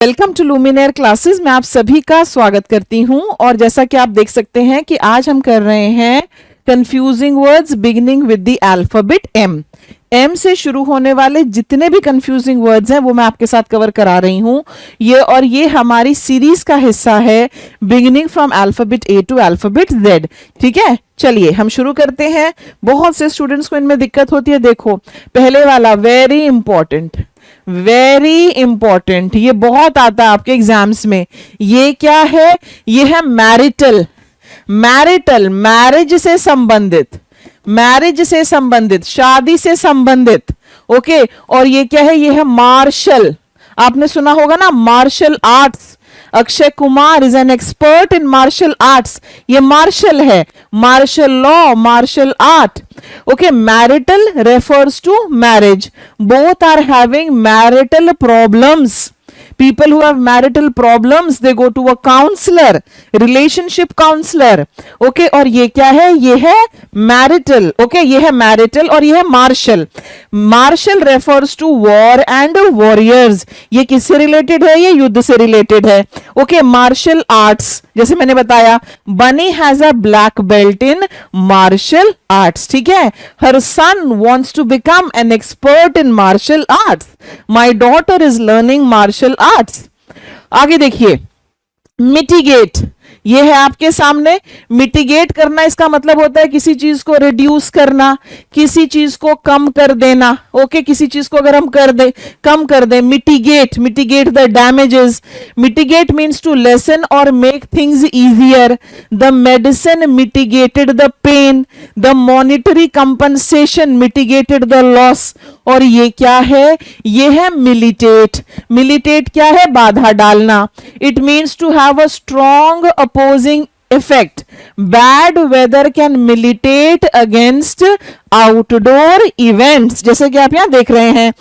Welcome to लुमिनेयर classes में आप सभी का स्वागत करती हूं। और जैसा कि आप देख सकते हैं कि आज हम कर रहे हैं confusing words beginning with the alphabet M. M से शुरू होने वाले जितने भी कंफ्यूजिंग वर्ड्स हैं वो मैं आपके साथ कवर करा रही हूं। ये हमारी सीरीज का हिस्सा है beginning from alphabet A to alphabet Z. ठीक है, चलिए हम शुरू करते हैं। बहुत से स्टूडेंट्स को इनमें दिक्कत होती है। देखो पहले वाला वेरी इंपॉर्टेंट, ये बहुत आता है आपके एग्जाम्स में। ये क्या है? ये है मैरिटल, मैरिज से संबंधित, शादी से संबंधित। ओके, और ये क्या है? ये है मार्शल। आपने सुना होगा ना martial arts. Akshay Kumar is an expert in martial arts. ये मार्शल है, martial law, martial art. Okay, marital refers to marriage. Both are having marital problems. People who have marital problems, they go to a counselor, relationship counselor. Okay, और ये क्या है? ये है marital. Okay, ये है marital और ये है martial. Martial refers to war and warriors. ये किससे related है? ये युद्ध से related है. Okay, martial arts. जैसे मैंने बताया, Bunny has a black belt in martial arts. ठीक है, her son wants to become an expert in martial arts. My daughter is learning martial arts. आगे देखिए, मिटिगेट, ये है आपके सामने। मिटिगेट करना, इसका मतलब होता है किसी चीज को रिड्यूस करना, किसी चीज को कम कर देना। ओके, किसी चीज को अगर हम कम कर दे, mitigate the damages. Mitigate means to lessen और make things easier. The medicine mitigated the pain, the monetary compensation mitigated the loss. और ये क्या है? ये है मिलिटेट क्या है? बाधा डालना। It means to have a strong opposing effect. Bad weather can militate against outdoor events, जैसे कि आप यहां देख रहे हैं।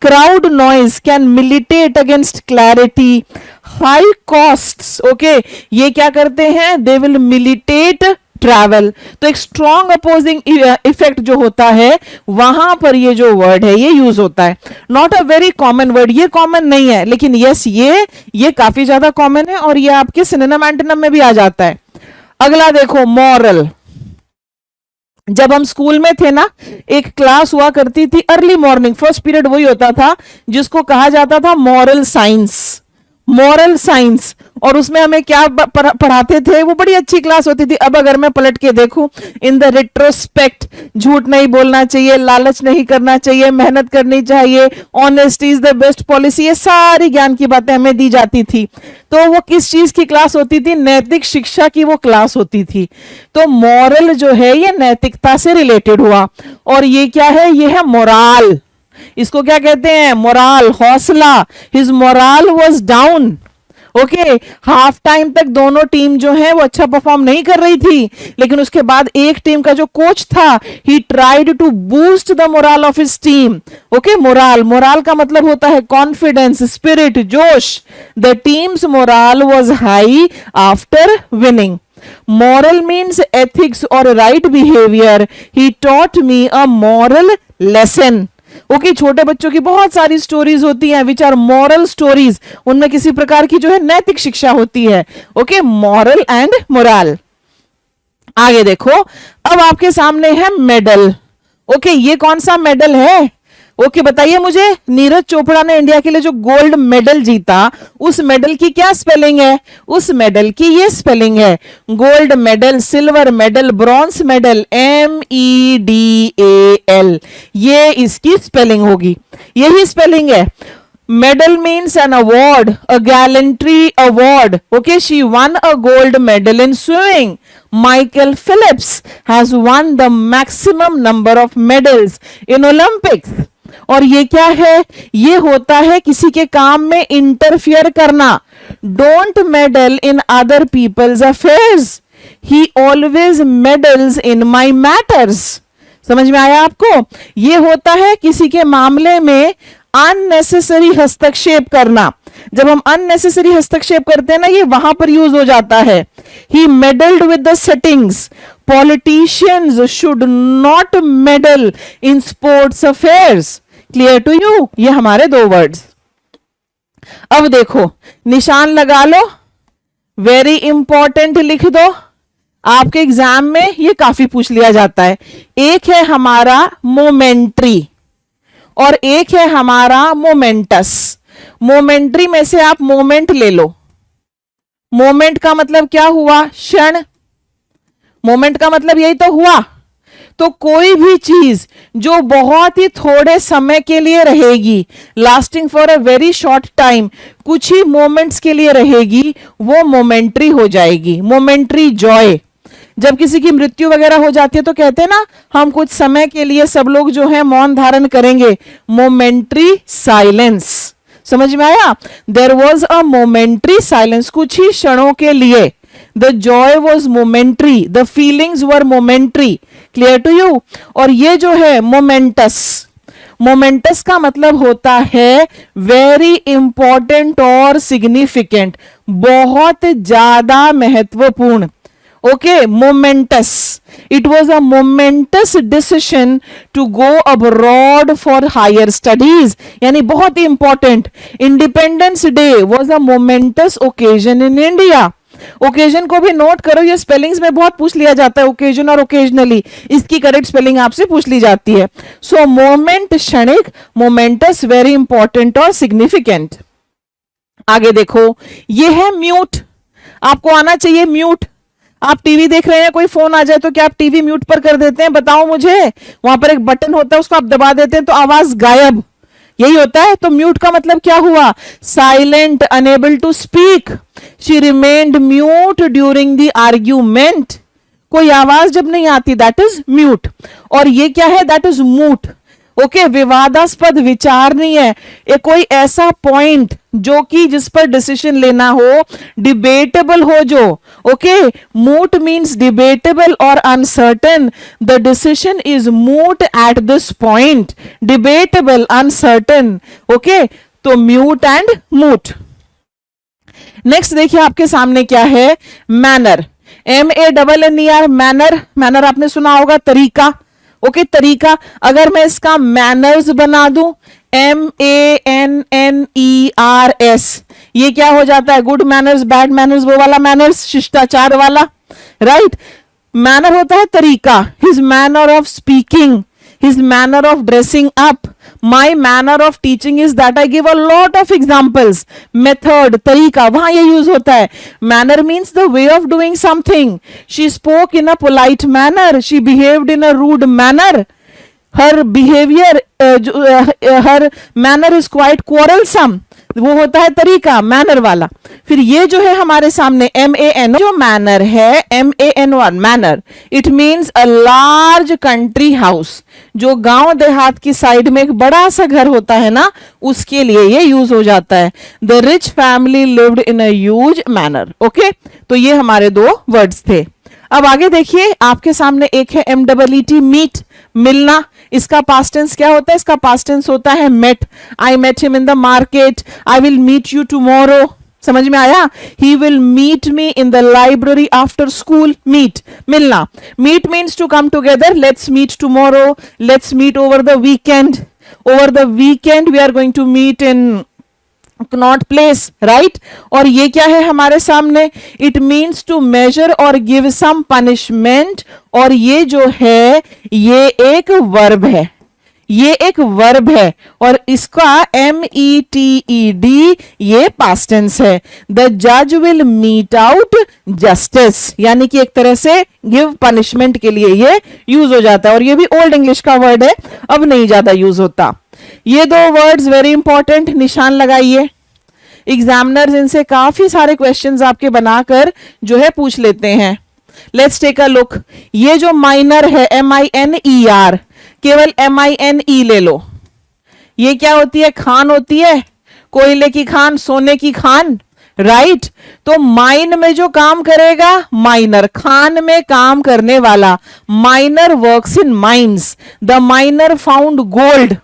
Crowd noise can militate against clarity. High costs, okay, ये क्या करते हैं? They will militate travel. तो एक स्ट्रॉन्ग अपोजिंग इफेक्ट जो होता है, वहां पर ये जो वर्ड है ये यूज होता है। Not a very common word, ये कॉमन नहीं है, लेकिन यस ये काफी ज्यादा कॉमन है और ये आपके सिनोनिम एंटोनिम में भी आ जाता है। अगला देखो, मॉरल। जब हम स्कूल में थे ना, एक क्लास हुआ करती थी अर्ली मॉर्निंग, फर्स्ट पीरियड वही होता था जिसको कहा जाता था मॉरल साइंस। और उसमें हमें क्या पढ़ाते थे? वो बड़ी अच्छी क्लास होती थी। अब अगर मैं पलट के देखूं, इन द रिट्रोस्पेक्ट, झूठ नहीं बोलना चाहिए, लालच नहीं करना चाहिए, मेहनत करनी चाहिए, honesty is the best policy, ये सारी ज्ञान की बातें हमें दी जाती थी। तो वो किस चीज की क्लास होती थी? नैतिक शिक्षा की वो क्लास होती थी। तो मॉरल जो है ये नैतिकता से रिलेटेड हुआ। और ये क्या है? ये है मोराल। इसको क्या कहते हैं? मोराल, हौसला। His morale was down. Okay, half time तक दोनों टीम जो है वो अच्छा परफॉर्म नहीं कर रही थी, लेकिन उसके बाद एक टीम का जो कोच था, he tried to boost the morale of his team. Okay, morale का मतलब होता है कॉन्फिडेंस, स्पिरिट, जोश। The team's morale was high after winning. Moral means ethics or right behavior. He taught me a moral lesson. Okay, छोटे बच्चों की बहुत सारी स्टोरीज होती हैं विच आर मॉरल स्टोरीज। उनमें किसी प्रकार की जो है नैतिक शिक्षा होती है। Okay, moral and moral. आगे देखो, अब आपके सामने है मेडल। ओके, ये कौन सा मेडल है? ओके, बताइए मुझे। नीरज चोपड़ा ने इंडिया के लिए जो गोल्ड मेडल जीता, उस मेडल की क्या स्पेलिंग है? उस मेडल की ये स्पेलिंग है, gold medal, silver medal, bronze medal, MEDAL। ये इसकी स्पेलिंग होगी, यही स्पेलिंग है। Medal means an award, a gallantry award. Okay, she one a gold medal in swimming. Michael Phelps has won the maximum number of medals in Olympics. और ये क्या है? ये होता है किसी के काम में इंटरफियर करना। Don't meddle in other people's affairs, he always meddles in my matters. समझ में आया आपको? ये होता है किसी के मामले में अननेसेसरी हस्तक्षेप करना। जब हम अननेसेसरी हस्तक्षेप करते हैं ना, ये वहां पर यूज हो जाता है। He meddled with the settings. Politicians should not meddle in sports affairs. Clear to you? ये हमारे दो वर्ड्स। अब देखो, निशान लगा लो, वेरी इंपॉर्टेंट लिख दो, आपके एग्जाम में ये काफी पूछ लिया जाता है। एक है हमारा मोमेंट्री और एक है हमारा मोमेंटस। मोमेंट्री में से आप मोमेंट ले लो। मोमेंट का मतलब क्या हुआ? क्षण। मोमेंट का मतलब यही तो हुआ। तो कोई भी चीज जो बहुत ही थोड़े समय के लिए रहेगी, lasting for a very short time, कुछ ही मोमेंट्स के लिए रहेगी, वो मोमेंट्री हो जाएगी। Momentary Joy. जब किसी की मृत्यु वगैरह हो जाती है तो कहते हैं ना, हम कुछ समय के लिए सब लोग जो है मौन धारण करेंगे, मोमेंट्री साइलेंस। समझ में आया? There was a momentary silence, कुछ ही क्षणों के लिए। The joy was momentary, the feelings were momentary. Clear to you? और ये जो है मोमेंटस, मोमेंटस का मतलब होता है वेरी इंपॉर्टेंट और सिग्निफिकेंट, बहुत ज्यादा महत्वपूर्ण। Okay, momentous. It was a momentous decision to go abroad for higher studies, यानी बहुत ही important. Independence Day was a momentous occasion in India. Occasion को भी नोट करो, ये स्पेलिंग्स में बहुत पूछ लिया जाता है, ओकेजन और ओकेजनली, इसकी करेक्ट स्पेलिंग आपसे पूछ ली जाती है। सो मोमेंट क्षणिक, मोमेंटस वेरी इंपॉर्टेंट और सिग्निफिकेंट। आगे देखो, ये है म्यूट। आपको आना चाहिए म्यूट। आप टीवी देख रहे हैं, कोई फोन आ जाए तो क्या आप टीवी म्यूट पर कर देते हैं? बताओ मुझे। वहां पर एक बटन होता है, उसको आप दबा देते हैं तो आवाज गायब, यही होता है। तो म्यूट का मतलब क्या हुआ? Silent, unable to speak. She remained mute during the argument. कोई आवाज जब नहीं आती, दैट इज म्यूट। और ये क्या है? That is moot. ओके, विवादास्पद विचार नहीं है, ये कोई ऐसा पॉइंट जो कि जिस पर डिसीजन लेना हो, डिबेटेबल हो जो। ओके, मूट मीन्स डिबेटेबल और uncertain. The decision is moot at this point, debatable, uncertain. Okay, तो म्यूट एंड मूट। नेक्स्ट देखिए आपके सामने क्या है? मैनर। MANNER, manner. मैनर आपने सुना होगा, तरीका। ओके, तरीका। अगर मैं इसका मैनर्स बना दूं, MANNERS, ये क्या हो जाता है? गुड मैनर्स, बैड मैनर्स, वो वाला मैनर्स, शिष्टाचार वाला, राइट? मैनर होता है तरीका। His manner of speaking, his manner of dressing up, my manner of teaching is that I give a lot of examples. Method, तरीका, वहां ये यूज होता है। Manner means the way of doing something. She spoke in a polite manner, she behaved in a rude manner, her behavior, her manner is quite quarrelsome. वो होता है तरीका, manner वाला। फिर ये जो है हमारे सामने MAN, जो मैनर है, MAN1, manner, it means a large country house. जो गांव देहात की साइड में एक बड़ा सा घर होता है ना, उसके लिए ये यूज हो जाता है। The rich family lived in a huge manner. Okay, तो ये हमारे दो वर्ड्स थे। अब आगे देखिए, आपके सामने एक है MEET, मीट, मिलना। इसका पास्ट टेंस क्या होता है? इसका पास्ट टेंस होता है met. I met him in the market, I will meet you tomorrow. समझ में आया? He will meet me in the library after school. Meet, मिलना। Meet means to come together, let's meet tomorrow, let's meet over the weekend. Over the weekend we are going to meet in not place, right? और ये क्या है हमारे सामने? It means to measure और give some punishment. और ये जो है, ये एक वर्ब है, ये एक वर्ब है। और इसका METED, ये पास्ट टेंस है। द जज विल मीट आउट जस्टिस, यानी कि एक तरह से गिव पनिशमेंट के लिए ये यूज हो जाता है। और ये भी ओल्ड इंग्लिश का वर्ड है, अब नहीं ज्यादा यूज होता। ये दो वर्ड्स वेरी इंपॉर्टेंट, निशान लगाइए। एग्जामिनर्स इनसे काफी सारे क्वेश्चंस आपके बनाकर जो है पूछ लेते हैं। Let's take a look. ये जो माइनर है, MINER, केवल MINE ले लो। ये क्या होती है? खान होती है, कोयले की खान, सोने की खान, राइट? तो माइन में जो काम करेगा, माइनर। खान में काम करने वाला, miner works in mines. The miner found gold.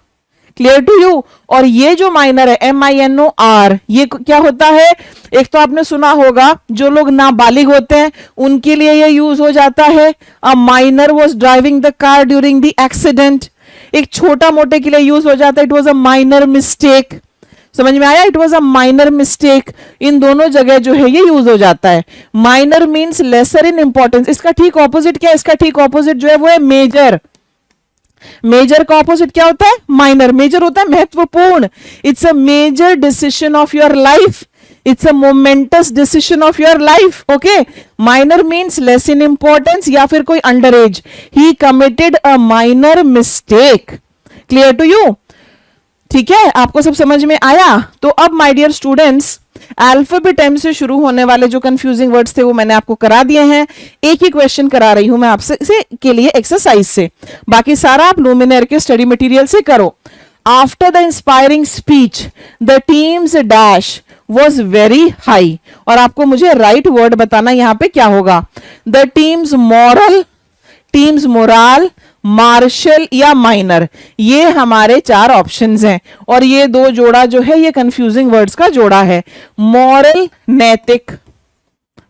Clear to you? और ये जो माइनर है, MINOR, ये क्या होता है? एक तो आपने सुना होगा, जो लोग नाबालिग होते हैं उनके लिए ये यूज हो जाता है। A minor was driving the car during the accident. एक छोटा मोटे के लिए यूज हो जाता है, it was a minor mistake. समझ में आया? It was a minor mistake. इन दोनों जगह जो है ये यूज हो जाता है। Minor means lesser in importance. इसका ठीक ऑपोजिट क्या है? इसका ठीक ऑपोजिट जो है वो है मेजर। मेजर का ऑपोजिट क्या होता है? माइनर। मेजर होता है महत्वपूर्ण। It's a major decision of your life, it's a momentous decision of your life. Okay, minor means less in importance या फिर कोई under age. He committed a minor mistake. Clear to you? ठीक है, आपको सब समझ में आया? तो अब my dear students, alphabet M से शुरू होने वाले जो कंफ्यूजिंग वर्ड्स थे वो मैंने आपको करा दिए हैं। एक ही क्वेश्चन करा रही हूं मैं आपसे से के लिए एक्सरसाइज से, बाकी सारा आप लुमिनेयर के स्टडी मटेरियल से करो। After the inspiring speech the teams dash was very high, और आपको मुझे राइट वर्ड बताना यहां पे क्या होगा। The team's moral, team's morale, martial या माइनर, ये हमारे 4 ऑप्शंस हैं। और ये 2 जोड़ा जो है ये कंफ्यूजिंग वर्ड्स का जोड़ा है। मॉरल नैतिक,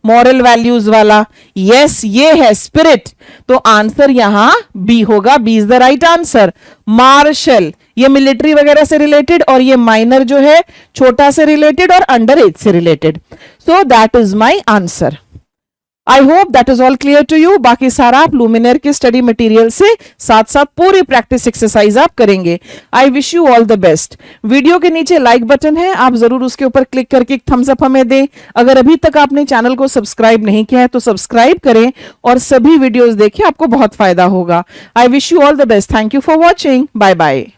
मॉरल वैल्यूज वाला, यस ये है स्पिरिट, तो आंसर यहां बी होगा। B is the right answer. Martial ये मिलिट्री वगैरह से रिलेटेड, और ये माइनर जो है छोटा से रिलेटेड और अंडर एज से related. So that is my answer. I hope that is all clear to you. बाकी सारा आप लुमिनेयर के स्टडी मटेरियल से साथ साथ पूरी प्रैक्टिस एक्सरसाइज आप करेंगे। आई wish you all the best. Video के नीचे लाइक बटन है, आप जरूर उसके ऊपर क्लिक करके एक थम्स अप हमें दें। अगर अभी तक आपने चैनल को सब्सक्राइब नहीं किया है तो सब्सक्राइब करें और सभी वीडियोस देखें, आपको बहुत फायदा होगा। I wish you all the best. Thank you for watching. Bye bye.